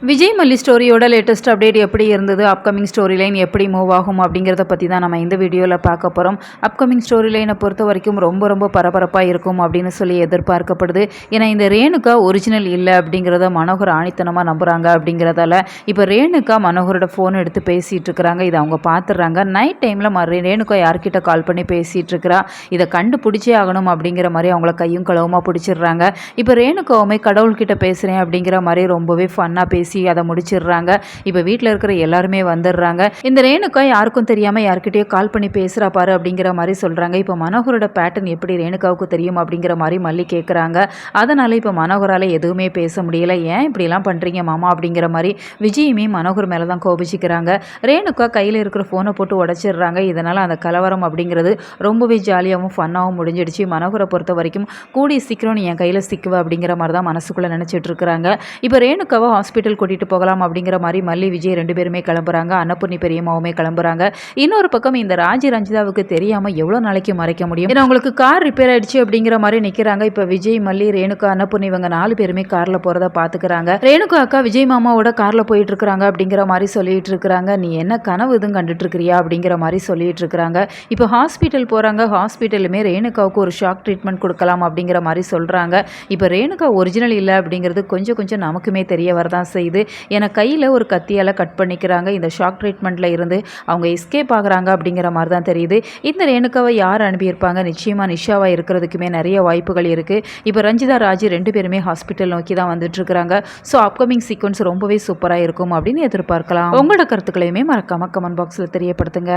விஜய் மல்லி ஸ்டோரியோட latest update எப்படி இருந்தது, அப்கமிங் ஸ்டோரி லைன் எப்படி மூவ் ஆகும் அப்படிங்கிறத பற்றி தான் நம்ம இந்த வீடியோவில் பார்க்க போகிறோம். அப்கமிங் ஸ்டோரி லைனை பொறுத்த வரைக்கும் ரொம்ப பரபரப்பாக இருக்கும் அப்படின்னு சொல்லி எதிர்பார்க்கப்படுது. ஏன்னா இந்த ரேணுகா ஒரிஜினல் இல்லை அப்படிங்கிறத மனோகர் ஆணித்தனமாக நம்புகிறாங்க. அப்படிங்கிறதால இப்போ ரேணுகா மனோகரோட ஃபோன் எடுத்து பேசிகிட்டு இருக்கிறாங்க. இதை அவங்க பார்த்துடுறாங்க. நைட் டைமில் ரேணுகா யார்கிட்ட கால் பண்ணி பேசிகிட்டு இருக்கிறா, இதை கண்டுபிடிச்சே ஆகணும் அப்படிங்கிற மாதிரி அவங்கள கையும் களவுமாக பிடிச்சிடுறாங்க. இப்போ ரேணுகாவுமே கடவுள்கிட்ட பேசுகிறேன் அப்படிங்கிற மாதிரி ரொம்பவே ஃபன்னாக பேசி அதை முடிச்சிடுறாங்க. இப்போ வீட்டில் இருக்கிற எல்லாருமே வந்துடுறாங்க. இந்த ரேணுகா யாருக்கும் தெரியாமல் யார்கிட்டயோ கால் பண்ணி பேசுகிறா பாரு அப்படிங்கிற மாதிரி சொல்கிறாங்க. இப்போ மனோகரோட பேட்டர்ன் எப்படி ரேணுகாவுக்கு தெரியும் அப்படிங்கிற மாதிரி மல்லி கேட்குறாங்க. அதனால் இப்போ மனோகரால் எதுவுமே பேச முடியல. ஏன் இப்படிலாம் பண்ணுறீங்க மாமா அப்படிங்கிற மாதிரி விஜயுமே மனோகர் மேலே தான் கோபிச்சிக்கிறாங்க. ரேணுகா கையில் இருக்கிற ஃபோனை போட்டு உடச்சிடுறாங்க. இதனால் அந்த கலவரம் அப்படிங்கிறது ரொம்பவே ஜாலியாகவும் ஃபன்னாகவும் முடிஞ்சிடுச்சு. மனோகரை பொறுத்த வரைக்கும் கூடிய சீக்கிரம் நீ என் கையில் சிக்குவ அப்படிங்கிற மாதிரி தான் மனசுக்குள்ளே நினச்சிட்டு இருக்கிறாங்க. இப்போ ரேணுகாவை ஹாஸ்பிட்டல் கூட்டிகிட்டு போகலாம் அப்படிங்கிற மாதிரி மல்லி விஜய் 2 பேருமே கிளம்புறாங்க. அன்னபூர்ணி பெரியம்மாவுமே கிளம்புறாங்க. இன்னொரு பக்கம் இந்த ரஞ்சிதாவுக்கு தெரியாமல் எவ்வளோ நாளைக்கு மறைக்க முடியும்? ஏன்னா உங்களுக்கு கார் ரிப்பேர் ஆயிடுச்சு அப்படிங்கிற மாதிரி நிற்கிறாங்க. இப்போ விஜய், மல்லி, ரேணுகா, அன்னபூர்ணி இவங்க 4 பேருமே காரில் போகிறத பார்த்துக்கிறாங்க. ரேணுகா அக்கா விஜய் மாமாவோட காரில் போயிட்டு இருக்கிறாங்க அப்படிங்கிற மாதிரி சொல்லிட்டு இருக்கிறாங்க. நீ என்ன கனவு எதுவும் கண்டுட்டு இருக்கிறியா அப்படிங்கிற மாதிரி சொல்லிட்டு இருக்கிறாங்க. இப்போ ஹாஸ்பிட்டல் போகிறாங்க. ஹாஸ்பிட்டலுமே ரேணுகாவுக்கு ஒரு ஷாக் ட்ரீட்மெண்ட் கொடுக்கலாம் அப்படிங்கிற மாதிரி சொல்கிறாங்க. இப்போ ரேணுகா ஒரிஜினல் இல்லை அப்படிங்கிறது கொஞ்சம் நமக்குமே தெரிய வரதான் செய்யுது. ஏன்னா கையில் ஒரு கத்தியால் கட் பண்ணிக்கிறாங்க. இந்த ஷாக் ட்ரீட்மெண்ட்டில் இருந்து அவங்க எஸ்கேப் ஆகுறாங்க அப்படிங்கிற மாதிரி தான் தெரியுது. இந்த ரேணுகாவை யார் அனுப்பியிருப்பாங்க? நிச்சயமாக நிஷாவாக இருக்கிறதுக்குமே நிறைய வாய்ப்புகள் இருக்குது. இப்போ ரஞ்சிதா, ராஜி 2 பேருமே ஹாஸ்பிட்டல் நோக்கி தான் வந்துட்டுருக்குறாங்க. ஸோ அப்கமிங் சீக்வன்ஸ் ரொம்பவே சூப்பராக இருக்கும் அப்படின்னு எதிர்பார்க்கலாம். உங்களோட கருத்துக்களையுமே மறக்காமல் கமெண்ட் பாக்ஸில் தெரியப்படுத்துங்க.